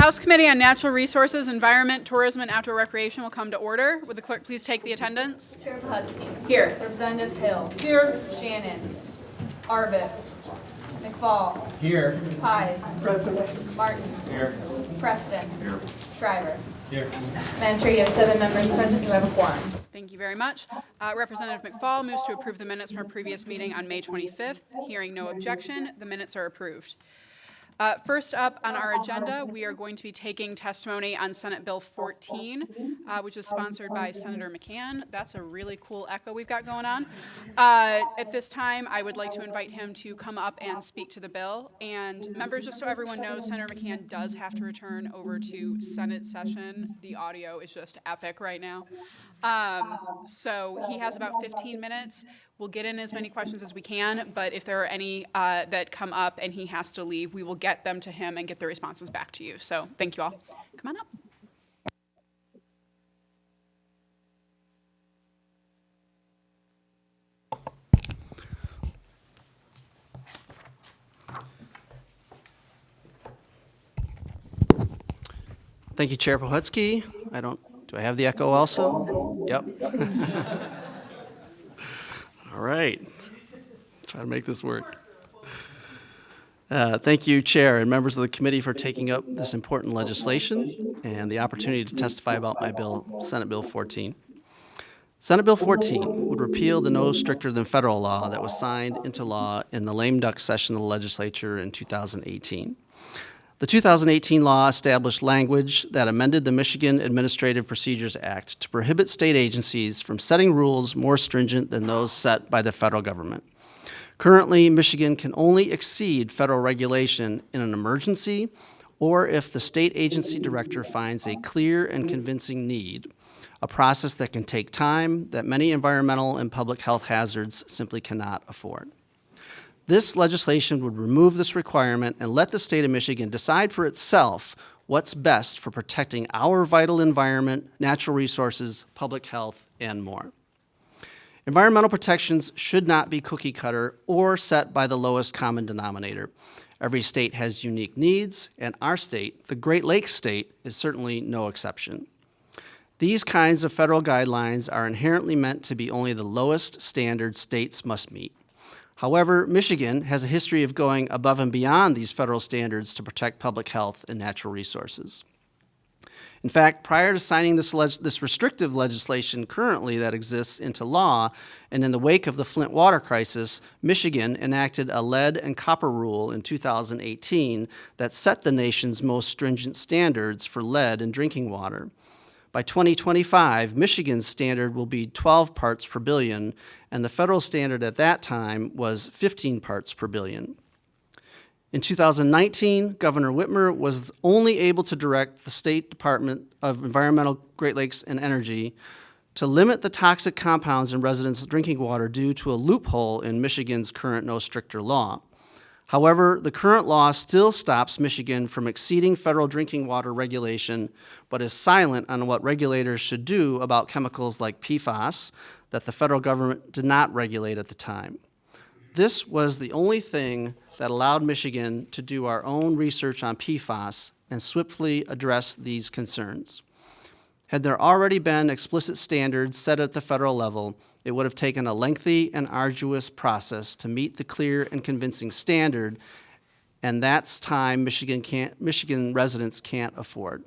House Committee on Natural Resources, Environment, Tourism, and Outdoor Recreation will come to order. Would the clerk please take the attendance? Chair Pohutsky. Here. Representatives Hill. Here. Shannon. Arbit. McFall. Here. Pies. Present. Martin. Here. Preston. Here. Shriver. Here. Madam Chair, you have 7 members present. You have a quorum. Thank you very much. Representative McFall moves to approve the minutes from a previous meeting on May 25th. Hearing no objection, the minutes are approved. First up on our agenda, we are going to be taking testimony on Senate Bill 14, which is sponsored by Senator McCann. That's a really cool echo we've got going on. At this time, I would like to invite him to come up and speak to the bill. And members, just so everyone knows, Senator McCann does have to return over to Senate session. The audio is just epic right now. So he has about 15 minutes. We'll get in as many questions as we can, but if there are any that come up and he has to leave, we will get them to him and get the responses back to you. So thank you all. Come on up. Thank you, Chair Pohutsky. Do I have the echo also? Yep. All right. Try to make this work. Thank you, Chair, and members of the committee for taking up this important legislation and the opportunity to testify about my bill, Senate Bill 14. Senate Bill 14 would repeal the no stricter than federal law that was signed into law in the lame duck session of the legislature in 2018. The 2018 law established language that amended the Michigan Administrative Procedures Act to prohibit state agencies from setting rules more stringent than those set by the federal government. Currently, Michigan can only exceed federal regulation in an emergency or if the state agency director finds a clear and convincing need, a process that can take time that many environmental and public health hazards simply cannot afford. This legislation would remove this requirement and let the state of Michigan decide for itself what's best for protecting our vital environment, natural resources, public health, and more. Environmental protections should not be cookie cutter or set by the lowest common denominator. Every state has unique needs, and our state, the Great Lakes state, is certainly no exception. These kinds of federal guidelines are inherently meant to be only the lowest standard states must meet. However, Michigan has a history of going above and beyond these federal standards to protect public health and natural resources. In fact, prior to signing this restrictive legislation currently that exists into law, and in the wake of the Flint water crisis, Michigan enacted a lead and copper rule in 2018 that set the nation's most stringent standards for lead in drinking water. By 2025, Michigan's standard will be 12 parts per billion, and the federal standard at that time was 15 parts per billion. In 2019, Governor Whitmer was only able to direct the State Department of Environmental, Great Lakes, and Energy to limit the toxic compounds in residents' drinking water due to a loophole in Michigan's current no stricter law. However, the current law still stops Michigan from exceeding federal drinking water regulation, but is silent on what regulators should do about chemicals like PFAS that the federal government did not regulate at the time. This was the only thing that allowed Michigan to do our own research on PFAS and swiftly address these concerns. Had there already been explicit standards set at the federal level, it would have taken a lengthy and arduous process to meet the clear and convincing standard, and that's time Michigan residents can't afford.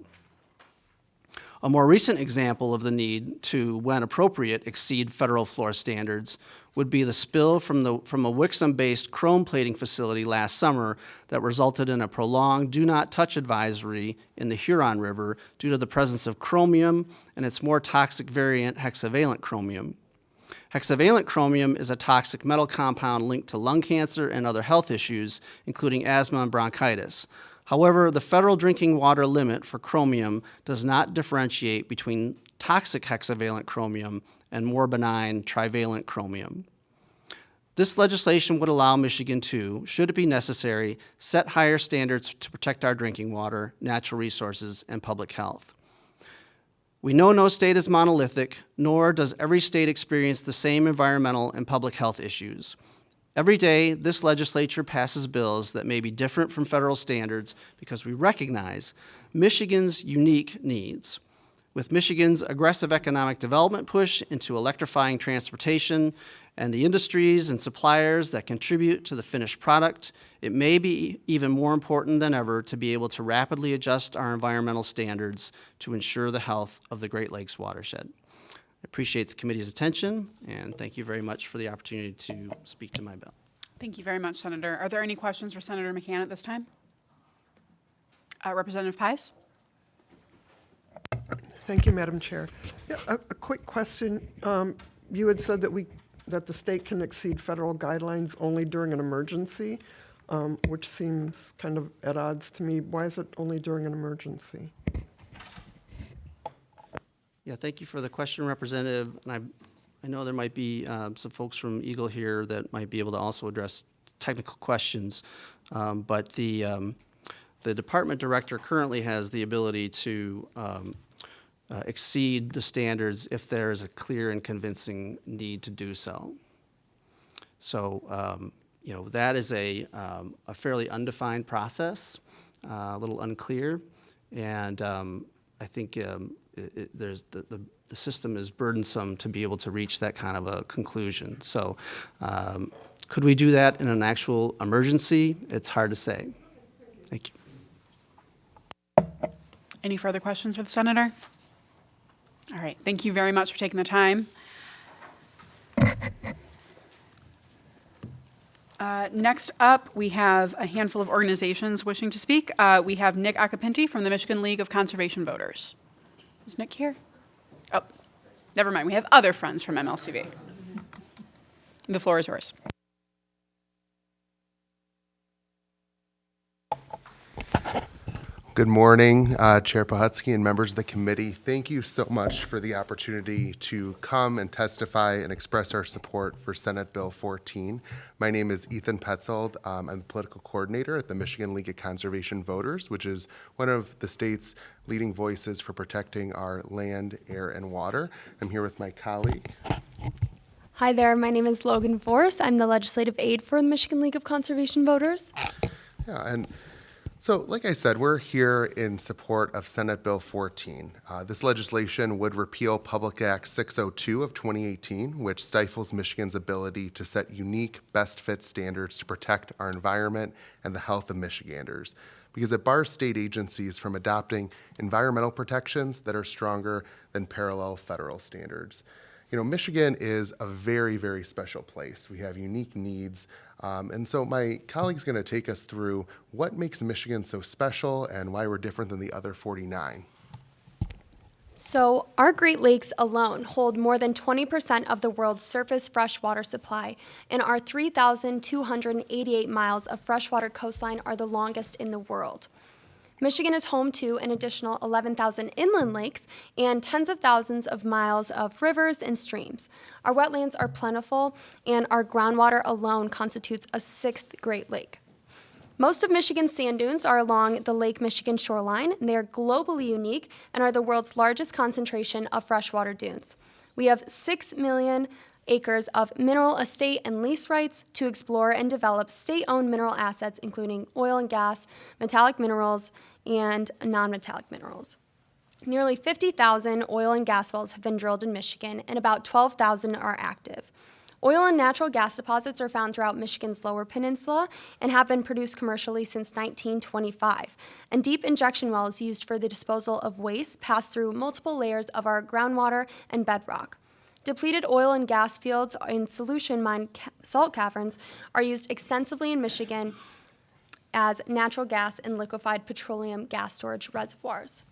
A more recent example of the need to, when appropriate, exceed federal floor standards would be the spill from a Wixom-based chrome plating facility last summer that resulted in a prolonged do not touch advisory in the Huron River due to the presence of chromium and its more toxic variant, hexavalent chromium. Hexavalent chromium is a toxic metal compound linked to lung cancer and other health issues, including asthma and bronchitis. However, the federal drinking water limit for chromium does not differentiate between toxic hexavalent chromium and more benign trivalent chromium. This legislation would allow Michigan to, should it be necessary, set higher standards to protect our drinking water, natural resources, and public health. We know no state is monolithic, nor does every state experience the same environmental and public health issues. Every day, this legislature passes bills that may be different from federal standards because we recognize Michigan's unique needs. With Michigan's aggressive economic development push into electrifying transportation and the industries and suppliers that contribute to the finished product, it may be even more important than ever to be able to rapidly adjust our environmental standards to ensure the health of the Great Lakes watershed. I appreciate the committee's attention, and thank you very much for the opportunity to speak to my bill. Thank you very much, Senator. Are there any questions for Senator McCann at this time? Representative Pies? Thank you, Madam Chair. Yeah, a quick question. You had said that the state can exceed federal guidelines only during an emergency, which seems kind of at odds to me. Why is it only during an emergency? Yeah, thank you for the question, Representative. And I know there might be some folks from Eagle here that might be able to also address technical questions, but the department director currently has the ability to exceed the standards if there is a clear and convincing need to do so. So, that is a fairly undefined process, a little unclear, and I think there's the system is burdensome to be able to reach that kind of a conclusion. So, could we do that in an actual emergency? It's hard to say. Thank you. Any further questions for the senator? All right, thank you very much for taking the time. Next up, we have a handful of organizations wishing to speak. We have Nick Acapinti from the Michigan League of Conservation Voters. Is Nick here? Oh, never mind. We have other friends from MLCV. The floor is yours. Good morning, Chair Pahutsky and members of the committee. Thank you so much for the opportunity to come and testify and express our support for Senate Bill 14. My name is Ethan Petzold. I'm the political coordinator at the Michigan League of Conservation Voters, which is one of the state's leading voices for protecting our land, air, and water. I'm here with my colleague. Hi there, my name is Logan Force. I'm the legislative aide for the Michigan League of Conservation Voters. Yeah, and so, like I said, we're here in support of Senate Bill 14. This legislation would repeal Public Act 602 of 2018, which stifles Michigan's ability to set unique, best-fit standards to protect our environment and the health of Michiganders, because it bars state agencies from adopting environmental protections that are stronger than parallel federal standards. You know, Michigan is a very, very special place. We have unique needs. And so my colleague's going to take us through what makes Michigan so special and why we're different than the other 49. So, our Great Lakes alone hold more than 20% of the world's surface freshwater supply, and our 3,288 miles of freshwater coastline are the longest in the world. Michigan is home to an additional 11,000 inland lakes and tens of thousands of miles of rivers and streams. Our wetlands are plentiful, and our groundwater alone constitutes a sixth Great Lake. Most of Michigan's sand dunes are along the Lake Michigan shoreline, and they are globally unique and are the world's largest concentration of freshwater dunes. We have 6 million acres of mineral estate and lease rights to explore and develop state-owned mineral assets, including oil and gas, metallic minerals, and non-metallic minerals. Nearly 50,000 oil and gas wells have been drilled in Michigan, and about 12,000 are active. Oil and natural gas deposits are found throughout Michigan's Lower Peninsula and have been produced commercially since 1925. And deep injection wells used for the disposal of waste pass through multiple layers of our groundwater and bedrock. Depleted oil and gas fields and solution mine salt caverns are used extensively in Michigan as natural gas and liquefied petroleum gas storage reservoirs.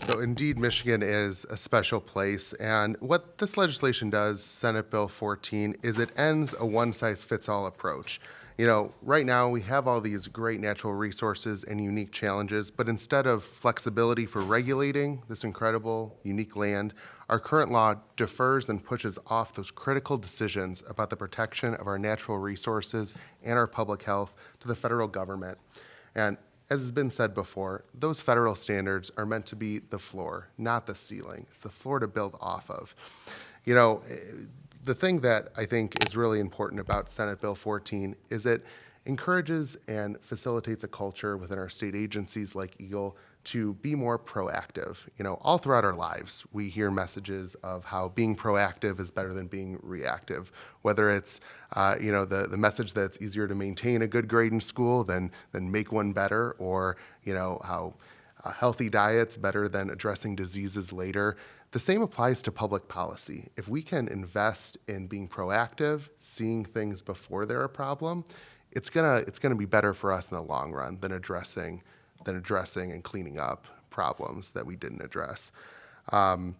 So indeed, Michigan is a special place, and what this legislation does, Senate Bill 14, is it ends a one-size-fits-all approach. You know, right now we have all these great natural resources and unique challenges, but instead of flexibility for regulating this incredible, unique land, our current law defers and pushes off those critical decisions about the protection of our natural resources and our public health to the federal government. And as has been said before, those federal standards are meant to be the floor, not the ceiling. It's the floor to build off of. You know, the thing that I think is really important about Senate Bill 14 is it encourages and facilitates a culture within our state agencies like Eagle to be more proactive. You know, all throughout our lives, we hear messages of how being proactive is better than being reactive. Whether it's, the message that it's easier to maintain a good grade in school than make one better, or, how a healthy diet's better than addressing diseases later. The same applies to public policy. If we can invest in being proactive, seeing things before they're a problem, it's gonna be better for us in the long run than addressing and cleaning up problems that we didn't address. Some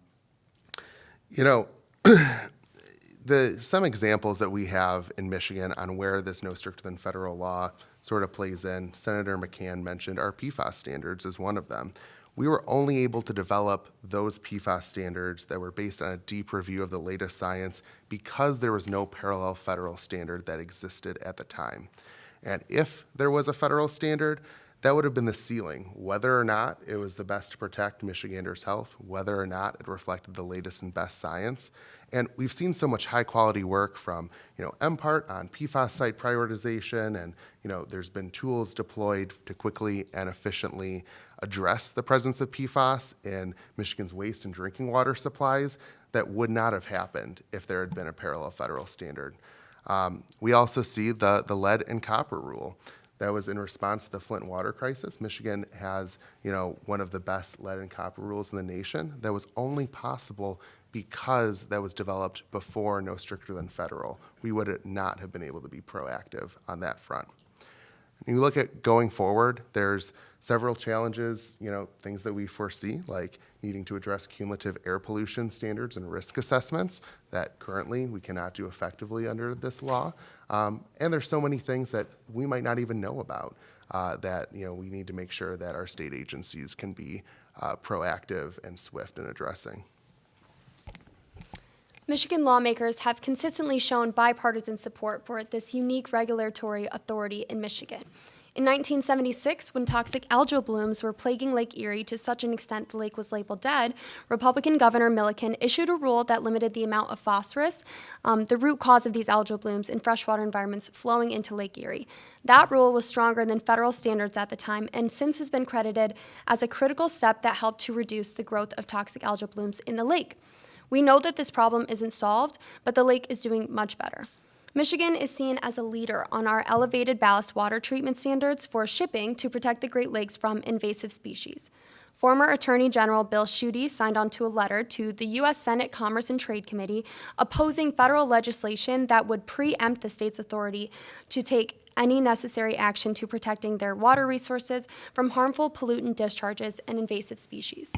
examples that we have in Michigan on where this no stricter than federal law sort of plays in, Senator McCann mentioned our PFAS standards as one of them. We were only able to develop those PFAS standards that were based on a deep review of the latest science because there was no parallel federal standard that existed at the time. And if there was a federal standard, that would have been the ceiling, whether or not it was the best to protect Michiganders' health, whether or not it reflected the latest and best science. And we've seen so much high-quality work from, MPART on PFAS site prioritization, and, there's been tools deployed to quickly and efficiently address the presence of PFAS in Michigan's waste and drinking water supplies that would not have happened if there had been a parallel federal standard. We also see the lead and copper rule. That was in response to the Flint water crisis. Michigan has, one of the best lead and copper rules in the nation. That was only possible because that was developed before no stricter than federal. We would not have been able to be proactive on that front. When you look at going forward, there's several challenges, things that we foresee, like needing to address cumulative air pollution standards and risk assessments that currently we cannot do effectively under this law. And there's so many things that we might not even know about that, we need to make sure that our state agencies can be proactive and swift in addressing. Michigan lawmakers have consistently shown bipartisan support for this unique regulatory authority in Michigan. In 1976, when toxic algal blooms were plaguing Lake Erie to such an extent the lake was labeled dead, Republican Governor Milliken issued a rule that limited the amount of phosphorus, the root cause of these algal blooms in freshwater environments, flowing into Lake Erie. That rule was stronger than federal standards at the time and since has been credited as a critical step that helped to reduce the growth of toxic algal blooms in the lake. We know that this problem isn't solved, but the lake is doing much better. Michigan is seen as a leader on our elevated ballast water treatment standards for shipping to protect the Great Lakes from invasive species. Former Attorney General Bill Schuette signed onto a letter to the U.S. Senate Commerce and Trade Committee opposing federal legislation that would preempt the state's authority to take any necessary action to protecting their water resources from harmful pollutant discharges and invasive species.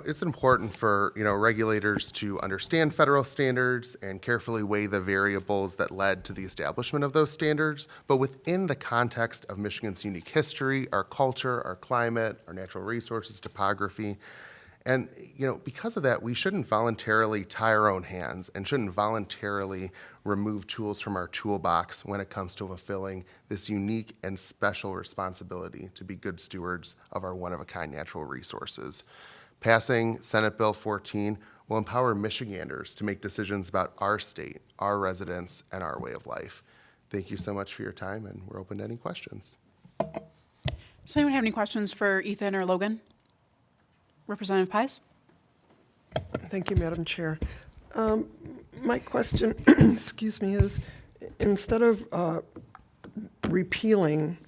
It's important for, regulators to understand federal standards and carefully weigh the variables that led to the establishment of those standards, but within the context of Michigan's unique history, our culture, our climate, our natural resources, topography. And, because of that, we shouldn't voluntarily tie our own hands and shouldn't voluntarily remove tools from our toolbox when it comes to fulfilling this unique and special responsibility to be good stewards of our one-of-a-kind natural resources. Passing Senate Bill 14 will empower Michiganders to make decisions about our state, our residents, and our way of life. Thank you so much for your time, and we're open to any questions. Does anyone have any questions for Ethan or Logan? Representative Pies? Thank you, Madam Chair. My question, excuse me, is instead of repealing,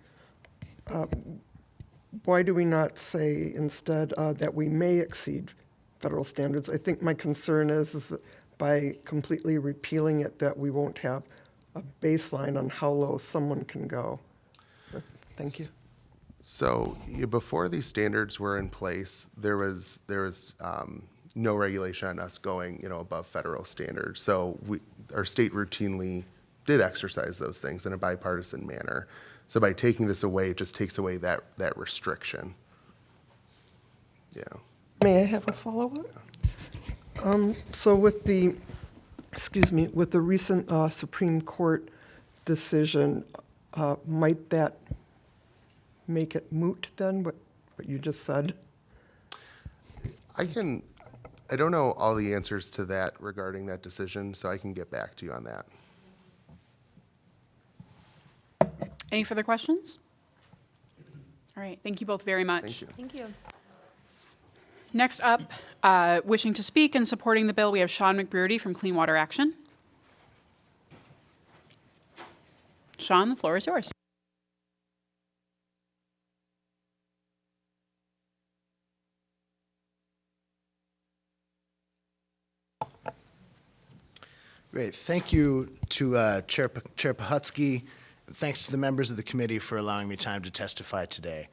why do we not say instead that we may exceed federal standards? I think my concern is that by completely repealing it, that we won't have a baseline on how low someone can go. Thank you. So before these standards were in place, there was no regulation on us going above federal standards. So our state routinely did exercise those things in a bipartisan manner. So by taking this away, it just takes away that restriction. Yeah. May I have a follow-up? So with the recent Supreme Court decision, might that make it moot then, what you just said? I can I don't know all the answers to that regarding that decision, so I can get back to you on that. Any further questions? All right, thank you both very much. Thank you. Thank you. Next up, wishing to speak and supporting the bill, we have Sean McBrearty from Clean Water Action. Sean, the floor is yours. Great. Thank you to Chair Pahutsky, and thanks to the members of the committee for allowing me time to testify today.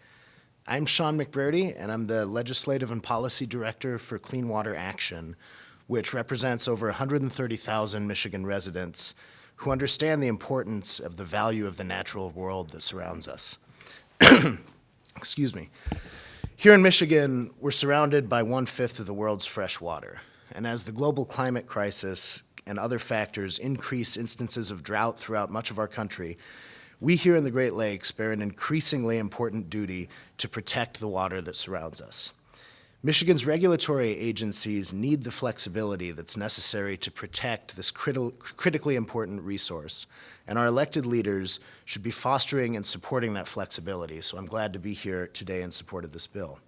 I'm Sean McBrearty, and I'm the Legislative and Policy Director for Clean Water Action, which represents over 130,000 Michigan residents who understand the importance of the value of the natural world that surrounds us. Excuse me. Here in Michigan, we're surrounded by 1/5 of the world's fresh water. And as the global climate crisis and other factors increase instances of drought throughout much of our country, we here in the Great Lakes bear an increasingly important duty to protect the water that surrounds us. Michigan's regulatory agencies need the flexibility that's necessary to protect this critically important resource, and our elected leaders should be fostering and supporting that flexibility, so I'm glad to be here today in support of this bill.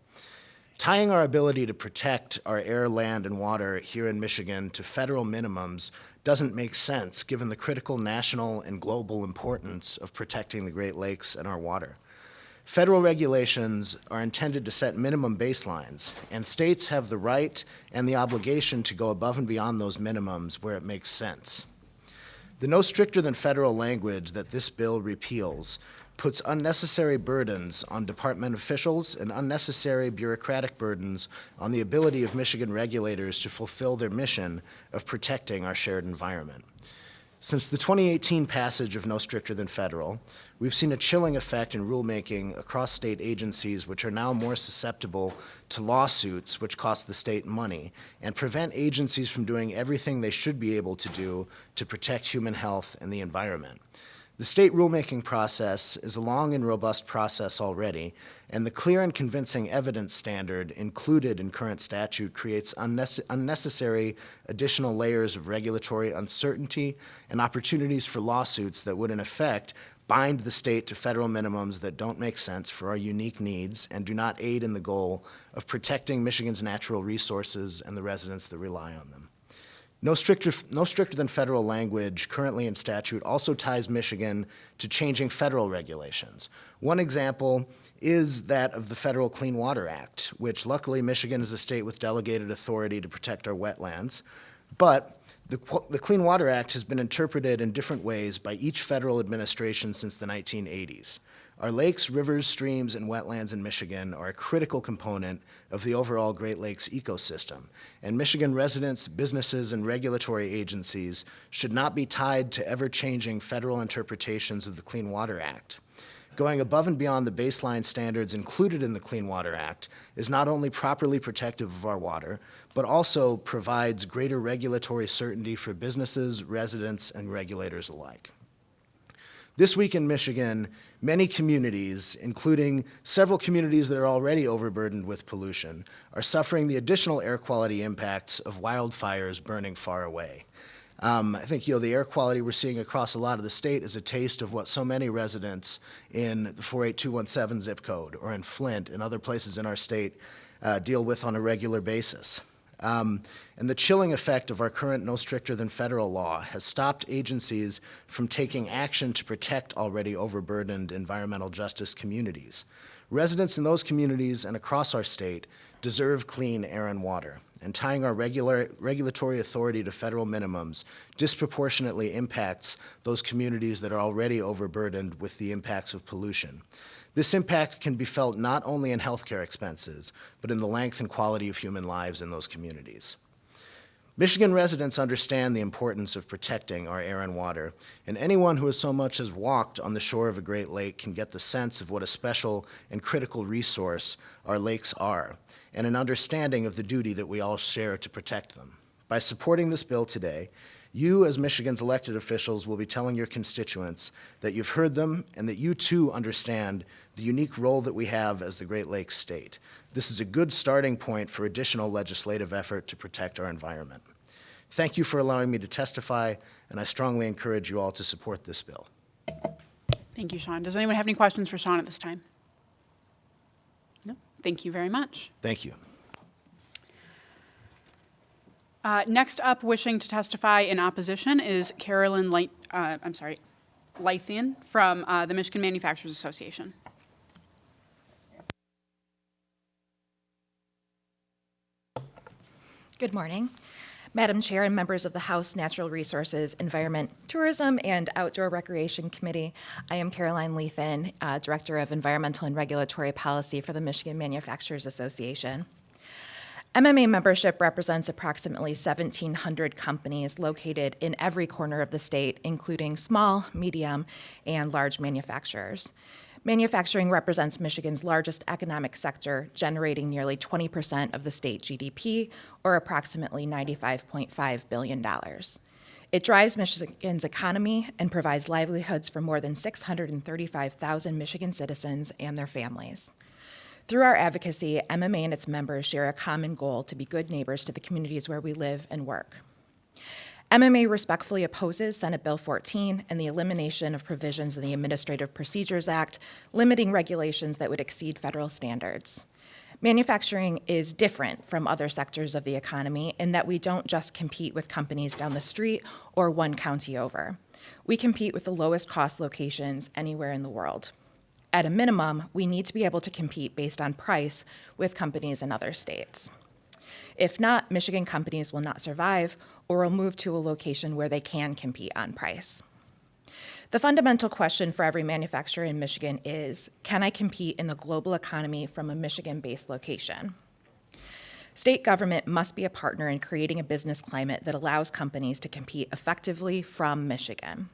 Tying our ability to protect our air, land, and water here in Michigan to federal minimums doesn't make sense given the critical national and global importance of protecting the Great Lakes and our water. Federal regulations are intended to set minimum baselines, and states have the right and the obligation to go above and beyond those minimums where it makes sense. The no stricter than federal language that this bill repeals puts unnecessary burdens on department officials and unnecessary bureaucratic burdens on the ability of Michigan regulators to fulfill their mission of protecting our shared environment. Since the 2018 passage of No Stricter Than Federal, we've seen a chilling effect in rulemaking across state agencies which are now more susceptible to lawsuits which cost the state money and prevent agencies from doing everything they should be able to do to protect human health and the environment. The state rulemaking process is a long and robust process already, and the clear and convincing evidence standard included in current statute creates unnecessary additional layers of regulatory uncertainty and opportunities for lawsuits that would, in effect, bind the state to federal minimums that don't make sense for our unique needs and do not aid in the goal of protecting Michigan's natural resources and the residents that rely on them. No stricter than federal language currently in statute also ties Michigan to changing federal regulations. One example is that of the Federal Clean Water Act, which luckily Michigan is a state with delegated authority to protect our wetlands. But the Clean Water Act has been interpreted in different ways by each federal administration since the 1980s. Our lakes, rivers, streams, and wetlands in Michigan are a critical component of the overall Great Lakes ecosystem, and Michigan residents, businesses, and regulatory agencies should not be tied to ever-changing federal interpretations of the Clean Water Act. Going above and beyond the baseline standards included in the Clean Water Act is not only properly protective of our water, but also provides greater regulatory certainty for businesses, residents, and regulators alike. This week in Michigan, many communities, including several communities that are already overburdened with pollution, are suffering the additional air quality impacts of wildfires burning far away. I think the air quality we're seeing across a lot of the state is a taste of what so many residents in the 48217 zip code or in Flint and other places in our state deal with on a regular basis. And the chilling effect of our current no stricter than federal law has stopped agencies from taking action to protect already overburdened environmental justice communities. Residents in those communities and across our state deserve clean air and water, and tying our regulatory authority to federal minimums disproportionately impacts those communities that are already overburdened with the impacts of pollution. This impact can be felt not only in healthcare expenses, but in the length and quality of human lives in those communities. Michigan residents understand the importance of protecting our air and water, and anyone who has so much as walked on the shore of a Great Lake can get the sense of what a special and critical resource our lakes are, and an understanding of the duty that we all share to protect them. By supporting this bill today, You, as Michigan's elected officials, will be telling your constituents that you've heard them and that you too understand the unique role that we have as the Great Lakes state. This is a good starting point for additional legislative effort to protect our environment. Thank you for allowing me to testify, and I strongly encourage you all to support this bill. Thank you, Sean. Does anyone have any questions for Sean at this time? No? Thank you very much. Thank you. Next up, wishing to testify in opposition is Carolyn Lythian from the Michigan Manufacturers Association. Good morning. Madam Chair and members of the House Natural Resources, Environment, Tourism, and Outdoor Recreation Committee, I am Caroline Lethan, Director of Environmental and Regulatory Policy for the Michigan Manufacturers Association. MMA membership represents approximately 1,700 companies located in every corner of the state, including small, medium, and large manufacturers. Manufacturing represents Michigan's largest economic sector, generating nearly 20% of the state GDP, or approximately $95.5 billion. It drives Michigan's economy and provides livelihoods for more than 635,000 Michigan citizens and their families. Through our advocacy, MMA and its members share a common goal to be good neighbors to the communities where we live and work. MMA respectfully opposes Senate Bill 14 and the elimination of provisions in the Administrative Procedures Act limiting regulations that would exceed federal standards. Manufacturing is different from other sectors of the economy in that we don't just compete with companies down the street or one county over. We compete with the lowest cost locations anywhere in the world. At a minimum, we need to be able to compete based on price with companies in other states. If not, Michigan companies will not survive or will move to a location where they can compete on price. The fundamental question for every manufacturer in Michigan is, can I compete in the global economy from a Michigan-based location? State government must be a partner in creating a business climate that allows companies to compete effectively from Michigan.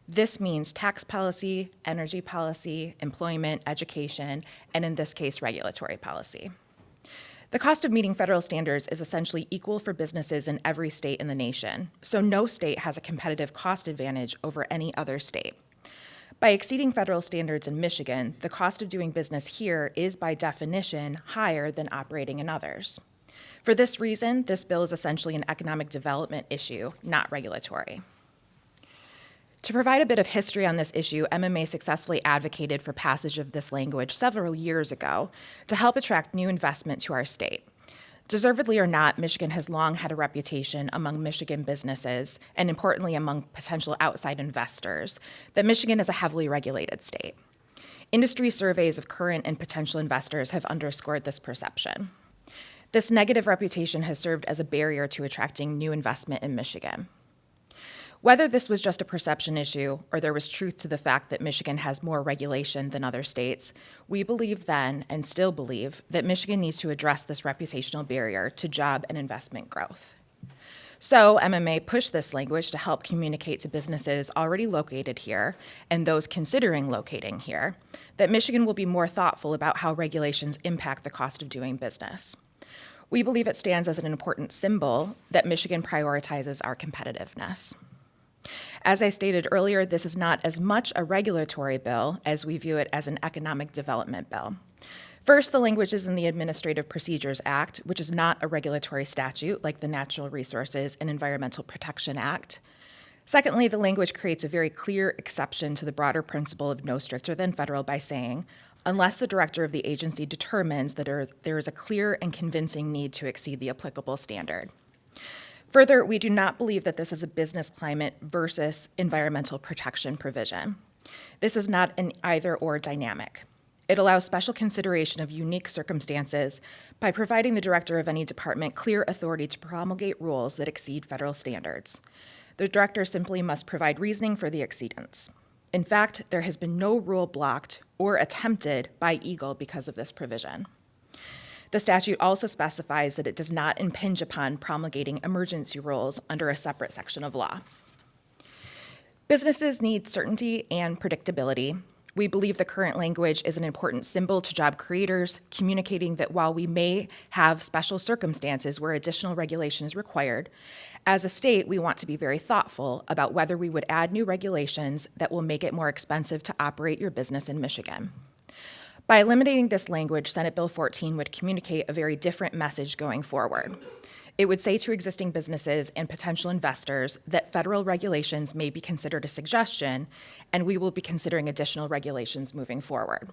This means tax policy, energy policy, employment, education, and in this case, regulatory policy. The cost of meeting federal standards is essentially equal for businesses in every state in the nation, so no state has a competitive cost advantage over any other state. By exceeding federal standards in Michigan, the cost of doing business here is by definition higher than operating in others. For this reason, this bill is essentially an economic development issue, not regulatory. To provide a bit of history on this issue, MMA successfully advocated for passage of this language several years ago to help attract new investment to our state. Deservedly or not, Michigan has long had a reputation among Michigan businesses, and importantly among potential outside investors, that Michigan is a heavily regulated state. Industry surveys of current and potential investors have underscored this perception. This negative reputation has served as a barrier to attracting new investment in Michigan. Whether this was just a perception issue or there was truth to the fact that Michigan has more regulation than other states, we believed then and still believe that Michigan needs to address this reputational barrier to job and investment growth. So MMA pushed this language to help communicate to businesses already located here and those considering locating here that Michigan will be more thoughtful about how regulations impact the cost of doing business. We believe it stands as an important symbol that Michigan prioritizes our competitiveness. As I stated earlier, this is not as much a regulatory bill as we view it as an economic development bill. First, the language is in the Administrative Procedures Act, which is not a regulatory statute like the Natural Resources and Environmental Protection Act. Secondly, the language creates a very clear exception to the broader principle of no stricter than federal by saying, unless the director of the agency determines that there is a clear and convincing need to exceed the applicable standard. Further, we do not believe that this is a business climate versus environmental protection provision. This is not an either-or dynamic. It allows special consideration of unique circumstances by providing the director of any department clear authority to promulgate rules that exceed federal standards. The director simply must provide reasoning for the exceedance. In fact, there has been no rule blocked or attempted by EGLE because of this provision. The statute also specifies that it does not impinge upon promulgating emergency rules under a separate section of law. Businesses need certainty and predictability. We believe the current language is an important symbol to job creators, communicating that while we may have special circumstances where additional regulation is required, as a state, we want to be very thoughtful about whether we would add new regulations that will make it more expensive to operate your business in Michigan. By eliminating this language, Senate Bill 14 would communicate a very different message going forward. It would say to existing businesses and potential investors that federal regulations may be considered a suggestion, and we will be considering additional regulations moving forward.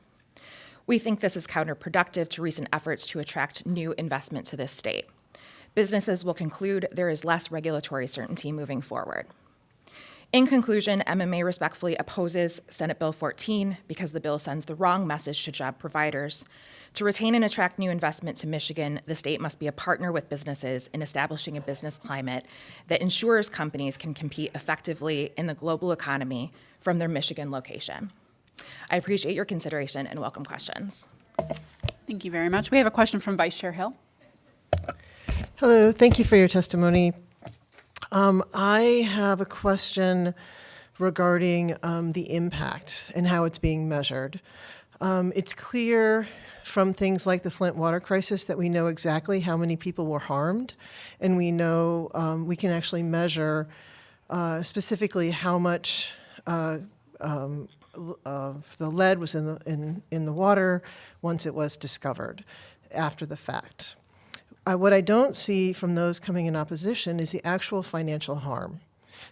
We think this is counterproductive to recent efforts to attract new investment to this state. Businesses will conclude there is less regulatory certainty moving forward. In conclusion, MMA respectfully opposes Senate Bill 14 because the bill sends the wrong message to job providers. To retain and attract new investment to Michigan, the state must be a partner with businesses in establishing a business climate that ensures companies can compete effectively in the global economy from their Michigan location. I appreciate your consideration and welcome questions. Thank you very much. We have a question from Vice Chair Hill. Hello, thank you for your testimony. I have a question regarding the impact and how it's being measured. It's clear from things like the Flint water crisis that we know exactly how many people were harmed, and we know we can actually measure specifically how much of the lead was in the water once it was discovered after the fact. What I don't see from those coming in opposition is the actual financial harm.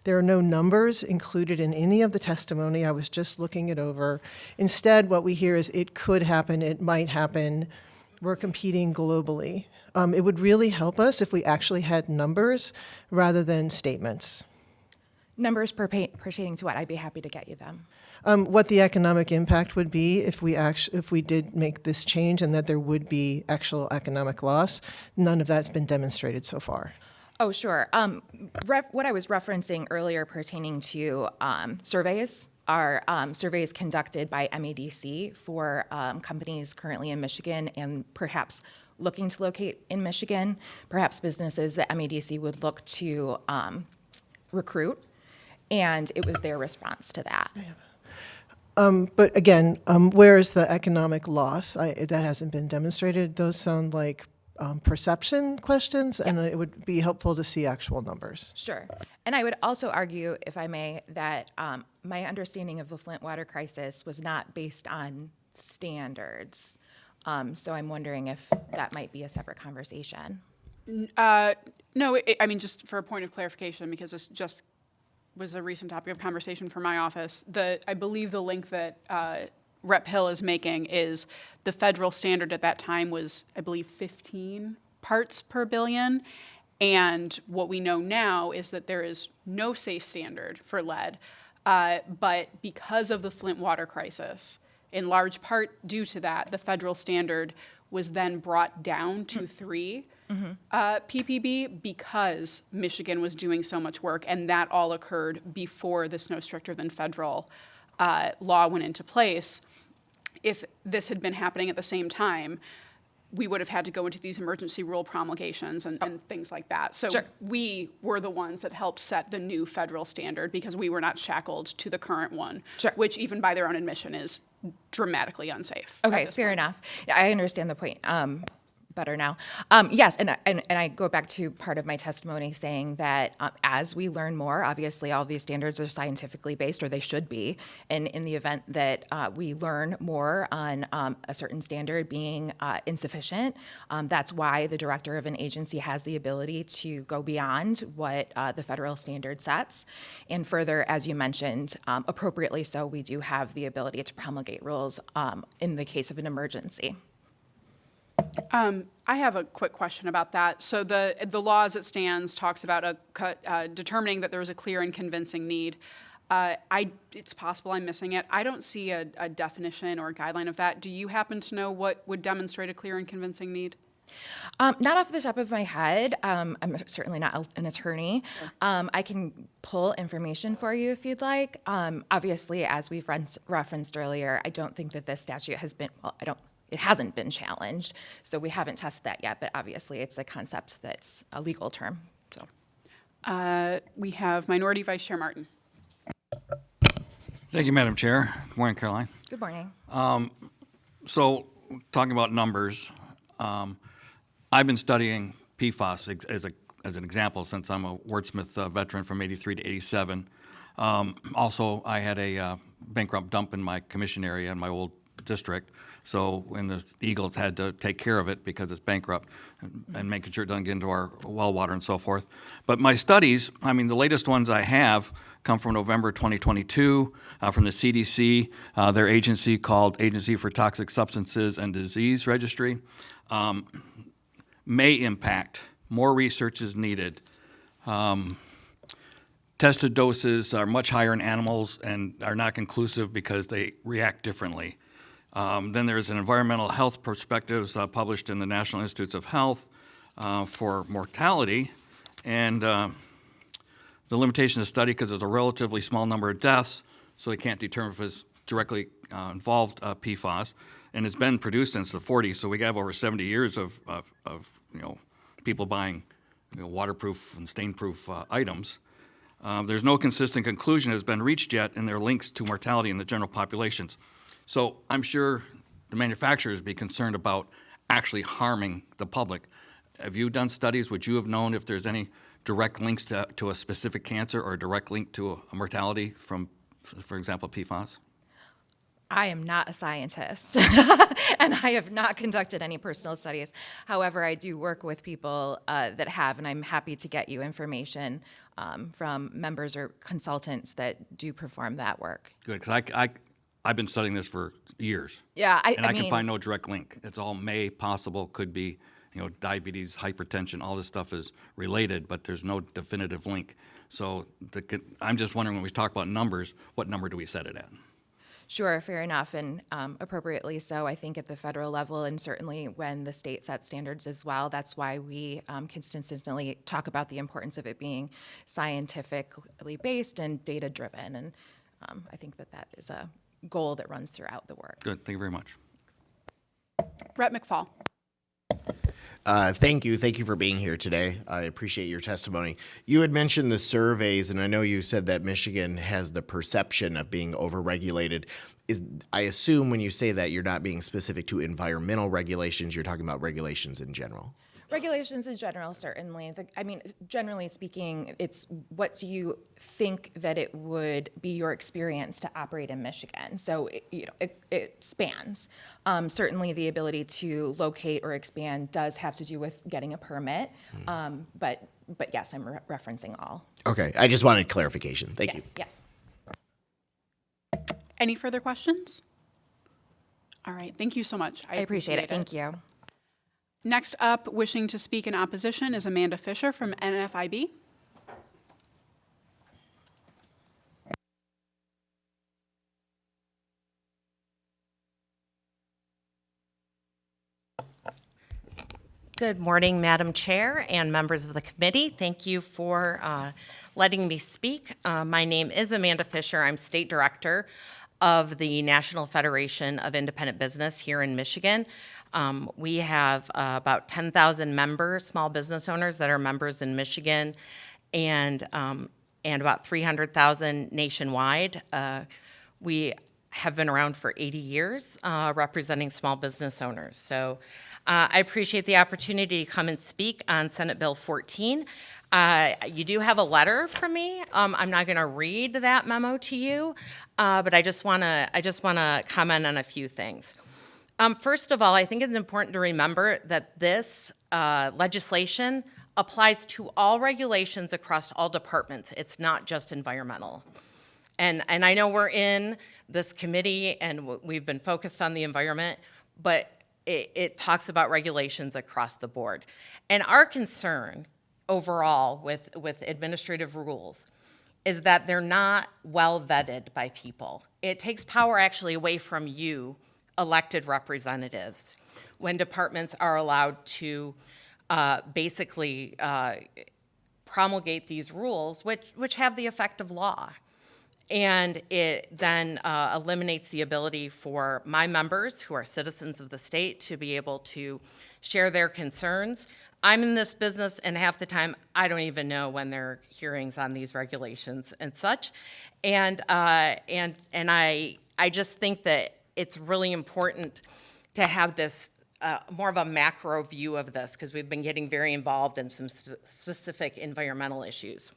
There are no numbers included in any of the testimony. I was just looking it over. Instead, what we hear is it could happen, it might happen. We're competing globally. It would really help us if we actually had numbers rather than statements. Numbers pertaining to what? I'd be happy to get you them. What the economic impact would be if we did make this change and that there would be actual economic loss. None of that's been demonstrated so far. Oh, sure. What I was referencing earlier pertaining to surveys are surveys conducted by MEDC for companies currently in Michigan and perhaps looking to locate in Michigan, perhaps businesses that MEDC would look to recruit, and it was their response to that. But again, where is the economic loss? That hasn't been demonstrated. Those sound like perception questions, and it would be helpful to see actual numbers. Sure. And I would also argue, if I may, that my understanding of the Flint water crisis was not based on standards. So I'm wondering if that might be a separate conversation. No, I mean, just for a point of clarification, because this just was a recent topic of conversation for my office, I believe the link that Rep. Hill is making is the federal standard at that time was, I believe, 15 parts per billion. And what we know now is that there is no safe standard for lead. But because of the Flint water crisis, in large part due to that, the federal standard was then brought down to 3 ppb because Michigan was doing so much work, and that all occurred before this no stricter than federal law went into place. If this had been happening at the same time, we would have had to go into these emergency rule promulgations and things like that. So Sure. we were the ones that helped set the new federal standard because we were not shackled to the current one, Sure. which even by their own admission is dramatically unsafe. Okay, fair enough. Yeah, I understand the point better now. Yes, and I go back to part of my testimony saying that as we learn more, obviously all of these standards are scientifically based, or they should be, and in the event that we learn more on a certain standard being insufficient, that's why the director of an agency has the ability to go beyond what the federal standard sets. And further, as you mentioned, appropriately so, we do have the ability to promulgate rules in the case of an emergency. I have a quick question about that. So the law as it stands talks about determining that there was a clear and convincing need. It's possible I'm missing it. I don't see a definition or a guideline of that. Do you happen to know what would demonstrate a clear and convincing need? Not off the top of my head. I'm certainly not an attorney. I can pull information for you if you'd like. Obviously, as we've referenced earlier, I don't think that this statute has been, it hasn't been challenged, so we haven't tested that yet, but obviously it's a concept that's a legal term. So, we have Minority Vice Chair Martin. Thank you, Madam Chair. Good morning, Caroline. Good morning. So, talking about numbers, I've been studying PFAS as an example since I'm a wordsmith veteran from 83 to 87. Also, I had a bankrupt dump in my commission area in my old district. So when the Eagles had to take care of it because it's bankrupt and making sure it doesn't get into our well water and so forth. But my studies, I mean, the latest ones I have come from November 2022 from the CDC, their agency called Agency for Toxic Substances and Disease Registry. May impact. More research is needed. Tested doses are much higher in animals and are not conclusive because they react differently. Then there's an environmental health perspectives published in the National Institutes of Health for mortality, and the limitation of study because there's a relatively small number of deaths, so they can't determine if it's directly involved PFAS. And it's been produced since the 40s, so we have over 70 years of people buying waterproof and stain-proof items. There's no consistent conclusion that has been reached yet in their links to mortality in the general populations. So I'm sure the manufacturers be concerned about actually harming the public. Have you done studies? Would you have known if there's any direct links to a specific cancer or a direct link to a mortality from, for example, PFAS? I am not a scientist, and I have not conducted any personal studies. However, I do work with people that have, and I'm happy to get you information from members or consultants that do perform that work. Good, because I've been studying this for years. Yeah, I can mean, find no direct link. It's all may, possible, could be, diabetes, hypertension, all this stuff is related, but there's no definitive link. So I'm just wondering, when we talk about numbers, what number do we set it at? Sure, fair enough, and appropriately so, I think, at the federal level, and certainly when the state sets standards as well. That's why we consistently talk about the importance of it being scientifically based and data-driven, and I think that is a goal that runs throughout the work. Good, thank you very much. Rep. McFall. Thank you. Thank you for being here today. I appreciate your testimony. You had mentioned the surveys, and I know you said that Michigan has the perception of being overregulated. I assume when you say that, you're not being specific to environmental regulations, you're talking about regulations in general. Regulations in general, certainly. Generally speaking, it's what do you think that it would be your experience to operate in Michigan? So, it spans. Certainly, the ability to locate or expand does have to do with getting a permit. But yes, I'm referencing all. Okay, I just wanted clarification. Thank you. Yes. Any further questions? All right, thank you so much. I appreciate it. Thank you. Next up, wishing to speak in opposition is Amanda Fisher from NFIB. Good morning, Madam Chair and members of the committee. Thank you for letting me speak. My name is Amanda Fisher. I'm State Director of the National Federation of Independent Business here in Michigan. We have about 10,000 members, small business owners that are members in Michigan, and about 300,000 nationwide. We have been around for 80 years representing small business owners. So I appreciate the opportunity to come and speak on Senate Bill 14. You do have a letter from me. I'm not going to read that memo to you, but I just want to comment on a few things. First of all, I think it's important to remember that this legislation applies to all regulations across all departments. It's not just environmental. And I know we're in this committee and we've been focused on the environment, but it talks about regulations across the board. And our concern overall with administrative rules is that they're not well vetted by people. It takes power actually away from you, elected representatives, when departments are allowed to basically promulgate these rules, which have the effect of law. And it then eliminates the ability for my members, who are citizens of the state, to be able to share their concerns. I'm in this business, and half the time, I don't even know when there are hearings on these regulations and such. And I just think that it's really important to have this more of a macro view of this, because we've been getting very involved in some specific environmental issues.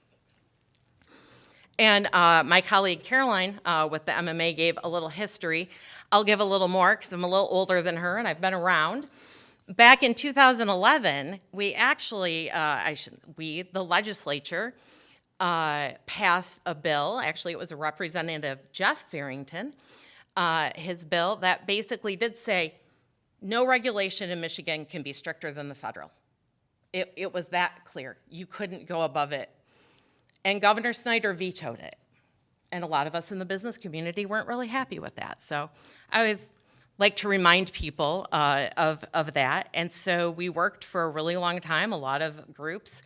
And my colleague Caroline with the MMA gave a little history. I'll give a little more because I'm a little older than her and I've been around. Back in 2011, we actually, the legislature passed a bill. Actually, it was Representative Jeff Farrington, his bill that basically did say no regulation in Michigan can be stricter than the federal. It was that clear. You couldn't go above it. And Governor Snyder vetoed it. And a lot of us in the business community weren't really happy with that. So I always like to remind people of that. And so we worked for a really long time, a lot of groups,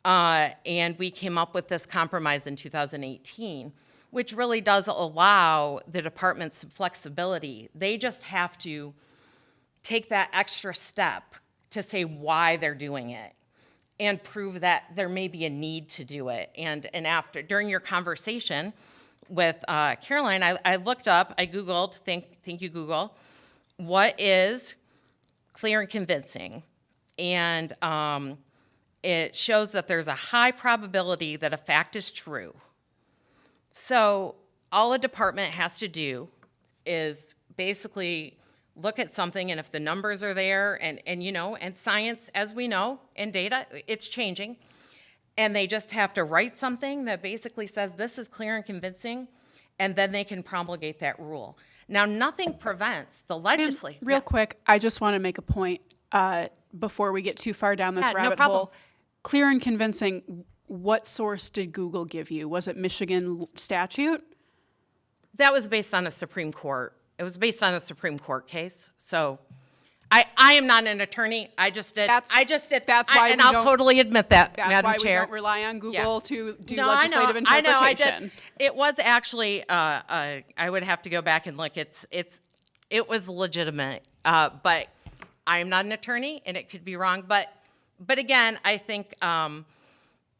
and we came up with this compromise in 2018, which really does allow the department some flexibility. They just have to take that extra step to say why they're doing it and prove that there may be a need to do it. And during your conversation with Caroline, I looked up, I Googled, thank you Google, what is clear and convincing? And it shows that there's a high probability that a fact is true. So all a department has to do is basically look at something, and if the numbers are there, and science, as we know, and data, it's changing, and they just have to write something that basically says this is clear and convincing, and then they can promulgate that rule. Now, nothing prevents the legislature. Real quick, I just want to make a point before we get too far down this no rabbit problem. hole. Clear and convincing, what source did Google give you? Was it Michigan statute? That was based on a Supreme Court. It was based on a Supreme Court case. So I am not an attorney. I just did. That's why and we I'll don't- totally admit that, That's Madam why Chair. we don't rely on Google to do No, legislative I know, interpretation. I did. It was actually, I would have to go back and look. It was legitimate, but I am not an attorney, and it could be wrong. But again, I think, and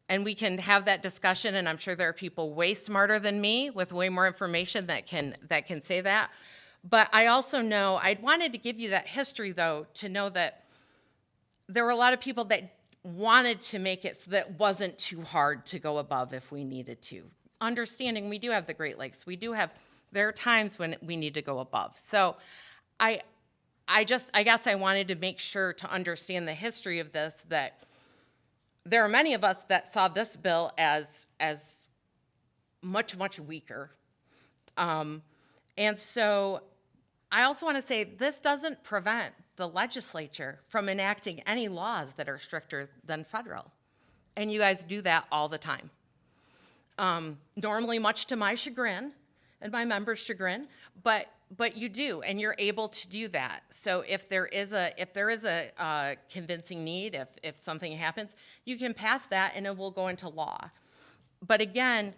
we can have that discussion, and I'm sure there are people way smarter than me with way more information that can say that. But I also know, I wanted to give you that history, though, to know that there were a lot of people that wanted to make it so that it wasn't too hard to go above if we needed to. Understanding we do have the Great Lakes. There are times when we need to go above. So I guess I wanted to make sure to understand the history of this, that there are many of us that saw this bill as much, much weaker. And so I also want to say this doesn't prevent the legislature from enacting any laws that are stricter than federal. And you guys do that all the time. Normally much to my chagrin and my members' chagrin, but you do, and you're able to do that. So if there is a convincing need, if something happens, you can pass that and it will go into law. But again,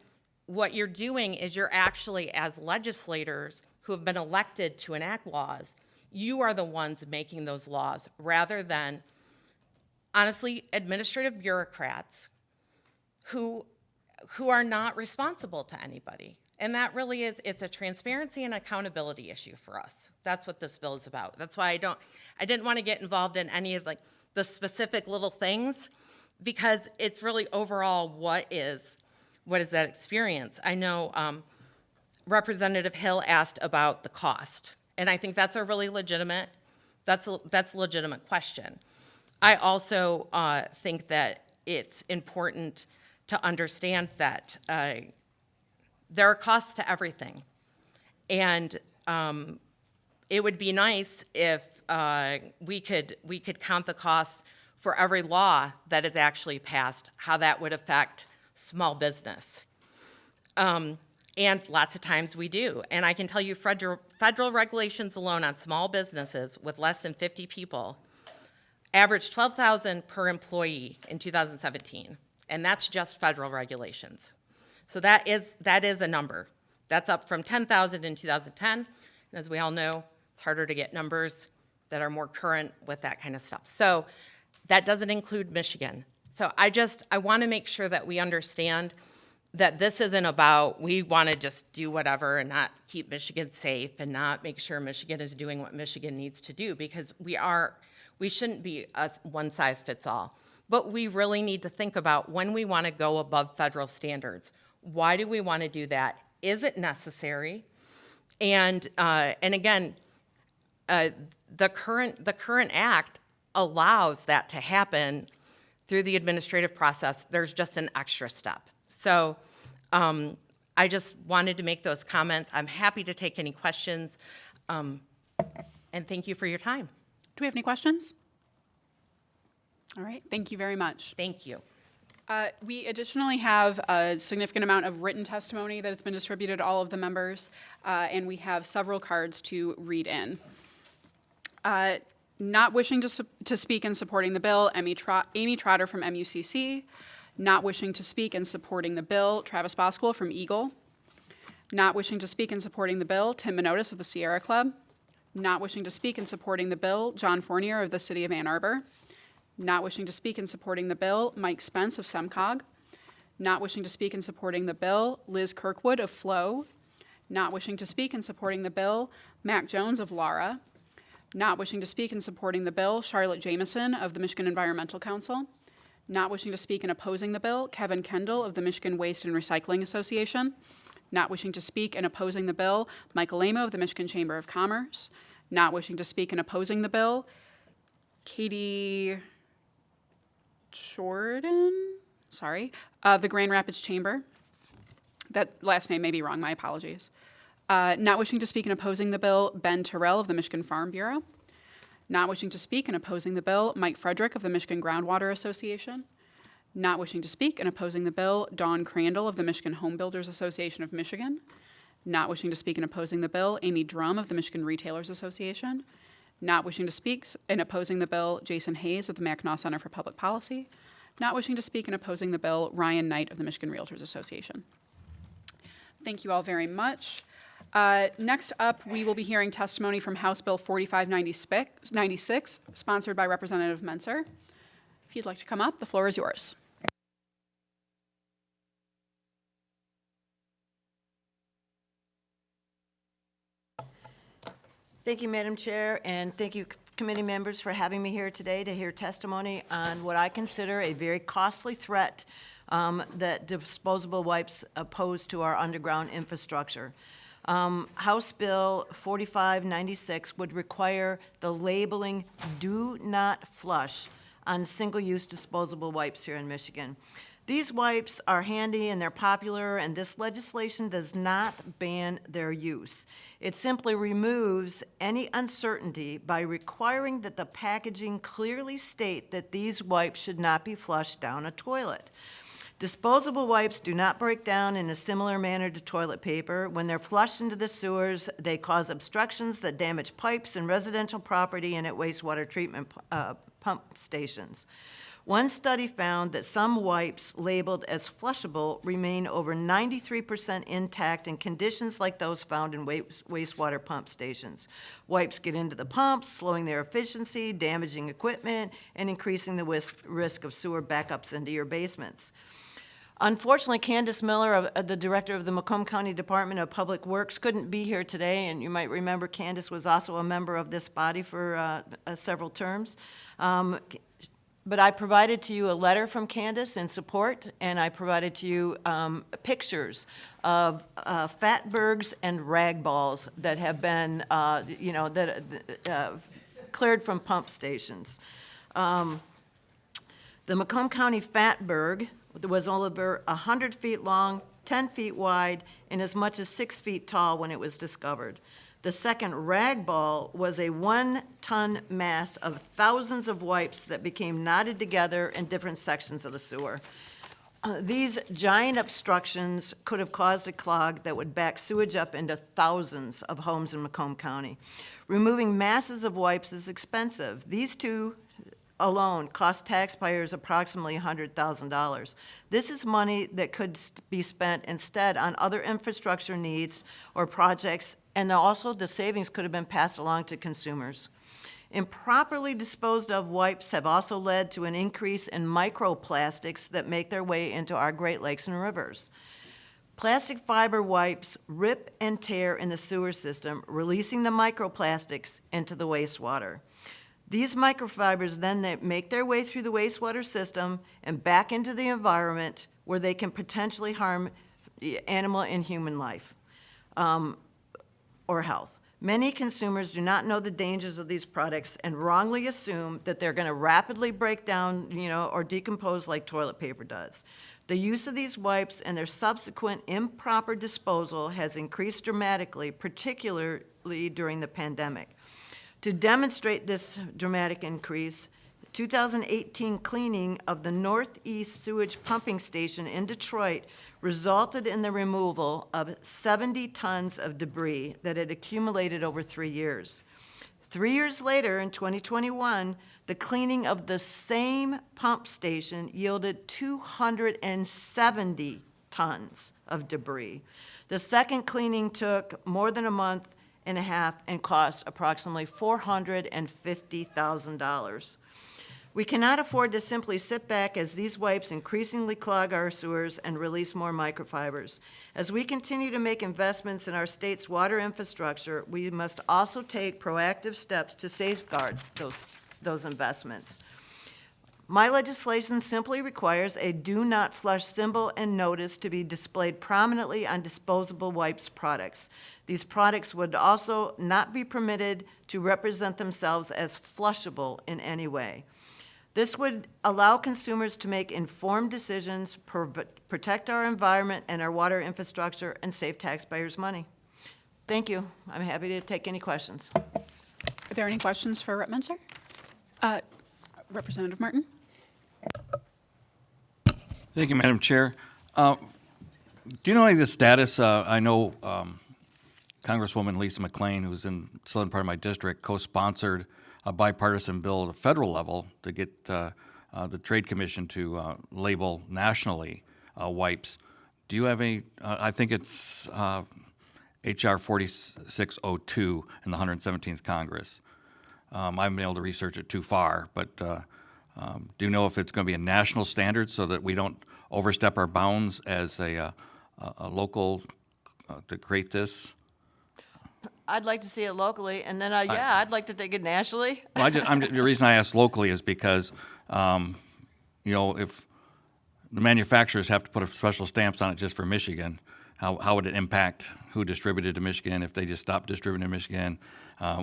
what you're doing is you're actually, as legislators who have been elected to enact laws, you are the ones making those laws rather than, honestly, administrative bureaucrats who are not responsible to anybody. And that really is, it's a transparency and accountability issue for us. That's what this bill is about. That's why I didn't want to get involved in any of the specific little things, because it's really overall what is that experience. I know Representative Hill asked about the cost, and I think that's a really legitimate question. I also think that it's important to understand that there are costs to everything. And it would be nice if we could count the costs for every law that is actually passed, how that would affect small business. And lots of times we do. And I can tell you federal regulations alone on small businesses with less than 50 people averaged $12,000 per employee in 2017. And that's just federal regulations. So that is a number. That's up from 10,000 in 2010. And as we all know, it's harder to get numbers that are more current with that kind of stuff. So that doesn't include Michigan. So I want to make sure that we understand that this isn't about, we want to just do whatever and not keep Michigan safe and not make sure Michigan is doing what Michigan needs to do, because we shouldn't be a one size fits all. But we really need to think about when we want to go above federal standards. Why do we want to do that? Is it necessary? And again, the current act allows that to happen through the administrative process. There's just an extra step. So I just wanted to make those comments. I'm happy to take any questions, and thank you for your time. Do we have any questions? All right, thank you very much. Thank you. We additionally have a significant amount of written testimony that has been distributed to all of the members, and we have several cards to read in. Not wishing to speak in supporting the bill, Amy Trotter from MUCC. Not wishing to speak in supporting the bill, Travis Boscool from Eagle. Not wishing to speak in supporting the bill, Tim Minotis of the Sierra Club. Not wishing to speak in supporting the bill, John Fournier of the City of Ann Arbor. Not wishing to speak in supporting the bill, Mike Spence of SEMCOG. Not wishing to speak in supporting the bill, Liz Kirkwood of Flow. Not wishing to speak in supporting the bill, Mac Jones of Lara. Not wishing to speak in supporting the bill, Charlotte Jameson of the Michigan Environmental Council. Not wishing to speak in opposing the bill, Kevin Kendall of the Michigan Waste and Recycling Association. Not wishing to speak in opposing the bill, Michael Lamo of the Michigan Chamber of Commerce. Not wishing to speak in opposing the bill, Katie Jordan, of the Grand Rapids Chamber. That last name may be wrong, my apologies. Not wishing to speak in opposing the bill, Ben Terrell of the Michigan Farm Bureau. Not wishing to speak in opposing the bill, Mike Frederick of the Michigan Groundwater Association. Not wishing to speak in opposing the bill, Dawn Crandall of the Michigan Home Builders Association of Michigan. Not wishing to speak in opposing the bill, Amy Drum of the Michigan Retailers Association. Not wishing to speak in opposing the bill, Jason Hayes of the Mackinac Center for Public Policy. Not wishing to speak in opposing the bill, Ryan Knight of the Michigan Realtors Association. Thank you all very much. Next up, we will be hearing testimony from House Bill 4596, sponsored by Representative Menser. If you'd like to come up, the floor is yours. Thank you, Madam Chair, and thank you, committee members, for having me here today to hear testimony on what I consider a very costly threat that disposable wipes pose to our underground infrastructure. House Bill 4596 would require the labeling "Do Not Flush" on single-use disposable wipes here in Michigan. These wipes are handy and they're popular, and this legislation does not ban their use. It simply removes any uncertainty by requiring that the packaging clearly state that these wipes should not be flushed down a toilet. Disposable wipes do not break down in a similar manner to toilet paper. When they're flushed into the sewers, they cause obstructions that damage pipes and residential property and at wastewater treatment pump stations. One study found that some wipes labeled as flushable remain over 93% intact in conditions like those found in wastewater pump stations. Wipes get into the pumps, slowing their efficiency, damaging equipment, and increasing the risk of sewer backups into your basements. Unfortunately, Candace Miller, the director of the Macomb County Department of Public Works, couldn't be here today, and you might remember Candace was also a member of this body for several terms. But I provided to you a letter from Candace in support, and I provided to you pictures of fatbergs and rag balls that have been, cleared from pump stations. The Macomb County fatberg was over 100 feet long, 10 feet wide, and as much as 6 feet tall when it was discovered. The second rag ball was a 1-ton mass of thousands of wipes that became knotted together in different sections of the sewer. These giant obstructions could have caused a clog that would back sewage up into thousands of homes in Macomb County. Removing masses of wipes is expensive. These two alone cost taxpayers approximately $100,000. This is money that could be spent instead on other infrastructure needs or projects, and also the savings could have been passed along to consumers. Improperly disposed of wipes have also led to an increase in microplastics that make their way into our Great Lakes and rivers. Plastic fiber wipes rip and tear in the sewer system, releasing the microplastics into the wastewater. These microfibers then they make their way through the wastewater system and back into the environment where they can potentially harm animal and human life or health. Many consumers do not know the dangers of these products and wrongly assume that they're going to rapidly break down, or decompose like toilet paper does. The use of these wipes and their subsequent improper disposal has increased dramatically, particularly during the pandemic. To demonstrate this dramatic increase, 2018 cleaning of the Northeast Sewage Pumping Station in Detroit resulted in the removal of 70 tons of debris that had accumulated over 3 years. 3 years later, in 2021, the cleaning of the same pump station yielded 270 tons of debris. The second cleaning took more than a month and a half and cost approximately $450,000. We cannot afford to simply sit back as these wipes increasingly clog our sewers and release more microfibers. As we continue to make investments in our state's water infrastructure, we must also take proactive steps to safeguard those investments. My legislation simply requires a do not flush symbol and notice to be displayed prominently on disposable wipes products. These products would also not be permitted to represent themselves as flushable in any way. This would allow consumers to make informed decisions, protect our environment and our water infrastructure, and save taxpayers' money. Thank you. I'm happy to take any questions. Are there any questions for Rep. Menser? Representative Martin? Thank you, Madam Chair. Do you know any of the status? I know Congresswoman Lisa McClain, who's in the southern part of my district, co-sponsored a bipartisan bill at the federal level to get the Trade Commission to label nationally wipes. Do you have any, I think it's H.R. 4602 in the 117th Congress. I haven't been able to research it too far, but do you know if it's going to be a national standard so that we don't overstep our bounds as a local to create this? I'd like to see it locally, and then, I'd like to take it nationally. Well, the reason I ask locally is because, if the manufacturers have to put special stamps on it just for Michigan, how would it impact who distributed to Michigan if they just stopped distributing to Michigan,